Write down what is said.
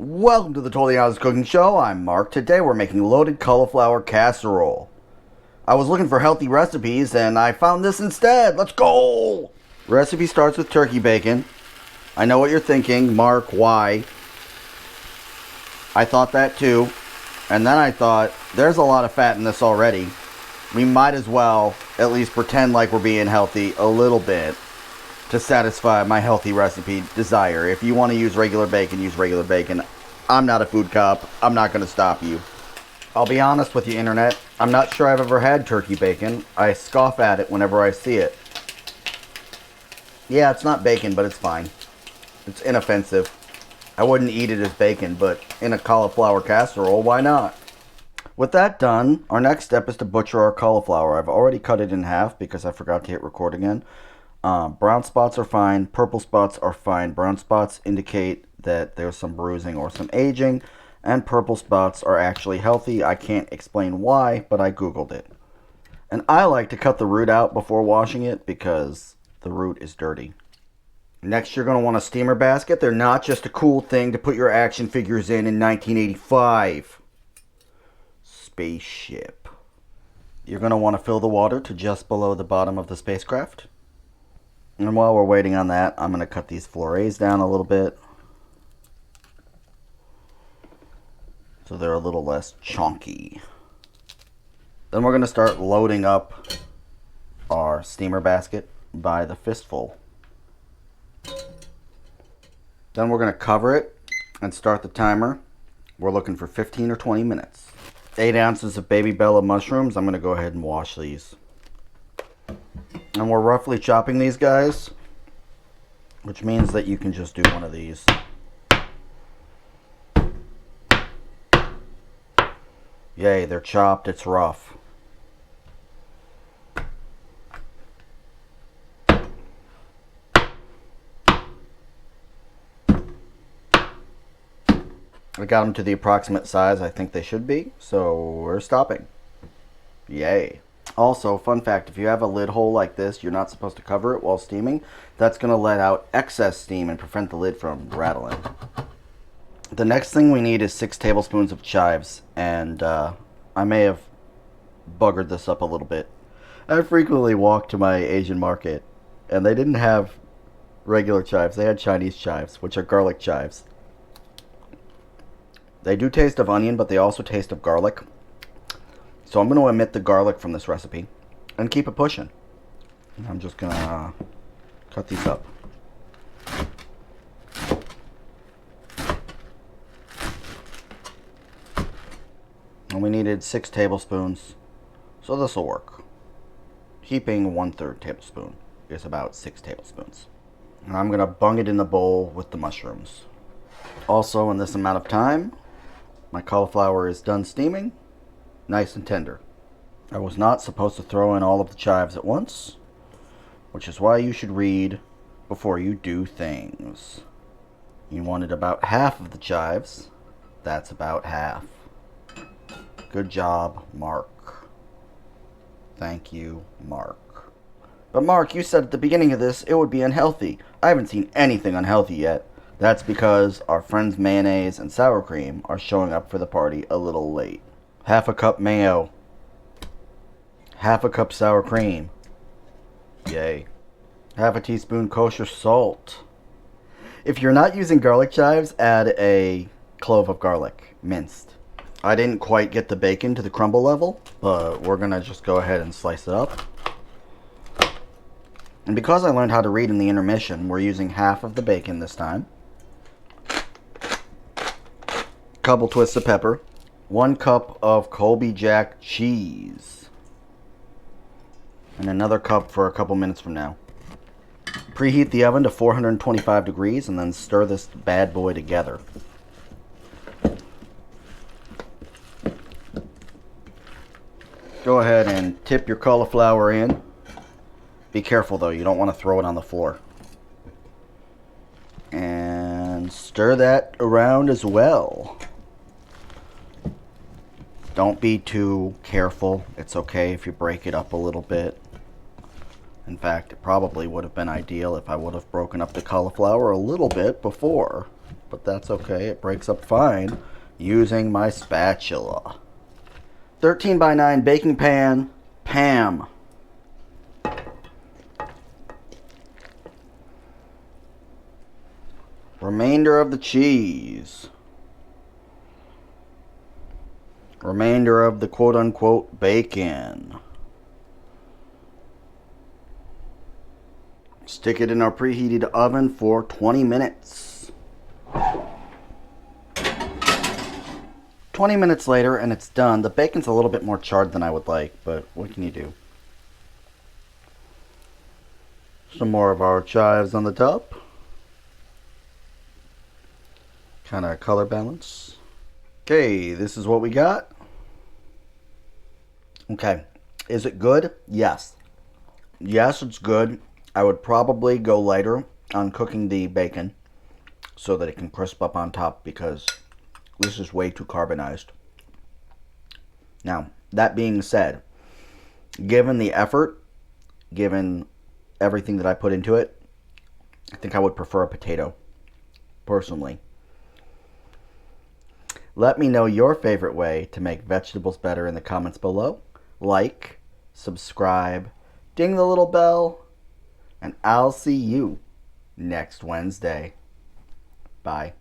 Welcome to the Totally Honest Cooking Show. I'm Mark. Today we're making loaded cauliflower casserole. I was looking for healthy recipes and I found this instead. Let's go! Recipe starts with turkey bacon. I know what you're thinking. Mark, why? I thought that too. And then I thought, there's a lot of fat in this already. We might as well at least pretend like we're being healthy a little bit to satisfy my healthy recipe desire. If you want to use regular bacon, use regular bacon. I'm not a food cop. I'm not going to stop you. I'll be honest with you, Internet. I'm not sure I've ever had turkey bacon. I scoff at it whenever I see it. Yeah, it's not bacon, but it's fine. It's inoffensive. I wouldn't eat it as bacon, but in a cauliflower casserole, why not? With that done, our next step is to butcher our cauliflower. I've already cut it in half because I forgot to hit record again. Brown spots are fine. Purple spots are fine. Brown spots indicate that there's some bruising or some aging. And purple spots are actually healthy. I can't explain why, but I Googled it. And I like to cut the root out before washing it because the root is dirty. Next, you're going to want a steamer basket. They're not just a cool thing to put your action figures in 1985. Spaceship. You're going to want to fill the water to just below the bottom of the spacecraft. And while we're waiting on that, I'm going to cut these florets down a little bit so they're a little less chunky. Then we're going to start loading up our steamer basket by the fistful. Then we're going to cover it and start the timer. We're looking for 15 or 20 minutes. 8 ounces of baby Bella mushrooms. I'm going to go ahead and wash these. And we're roughly chopping these guys, which means that you can just do one of these. Yay, they're chopped, it's rough. I got them to the approximate size I think they should be, so we're stopping. Yay. Also, fun fact, if you have a lid hole like this, you're not supposed to cover it while steaming. That's going to let out excess steam and prevent the lid from rattling. The next thing we need is 6 tablespoons of chives, and I may have buggered this up a little bit. I frequently walk to my Asian market, and they didn't have regular chives. They had Chinese chives, which are garlic chives. They do taste of onion, but they also taste of garlic. So I'm going to omit the garlic from this recipe and keep it pushing. I'm just going to cut these up. And we needed 6 tablespoons, so this will work. Heaping 1/3 tablespoon is about 6 tablespoons. And I'm going to bung it in the bowl with the mushrooms. Also, in this amount of time, my cauliflower is done steaming. Nice and tender. I was not supposed to throw in all of the chives at once, which is why you should read before you do things. You wanted about half of the chives. That's about half. Good job, Mark. Thank you, Mark. But Mark, you said at the beginning of this it would be unhealthy. I haven't seen anything unhealthy yet. That's because our friends mayonnaise and sour cream are showing up for the party a little late. Half a cup mayo. Half a cup sour cream. Yay. Half a teaspoon kosher salt. If you're not using garlic chives, add a clove of garlic, minced. I didn't quite get the bacon to the crumble level, but we're going to just go ahead and slice it up. And because I learned how to read in the intermission, we're using half of the bacon this time. Couple twists of pepper. 1 cup of Colby Jack cheese. And another cup for a couple minutes from now. Preheat the oven to 425 degrees and then stir this bad boy together. Go ahead and tip your cauliflower in. Be careful though, you don't want to throw it on the floor. And stir that around as well. Don't be too careful. It's okay if you break it up a little bit. In fact, it probably would have been ideal if I would have broken up the cauliflower a little bit before. but that's okay. It breaks up fine using my spatula. 13 by 9 baking pan, Pam. Remainder of the cheese. Remainder of the quote-unquote bacon. Stick it in our preheated oven for 20 minutes. 20 minutes later and it's done. The bacon's a little bit more charred than I would like, but what can you do? Some more of our chives on the top. Kind of color balance. Okay, this is what we got. Okay, is it good? Yes. Yes, it's good. I would probably go lighter on cooking the bacon so that it can crisp up on top because this is way too carbonized. Now, that being said, given the effort, given everything that I put into it, I think I would prefer a potato, personally. Let me know your favorite way to make vegetables better in the comments below. Like, subscribe, ding the little bell, and I'll see you next Wednesday. Bye.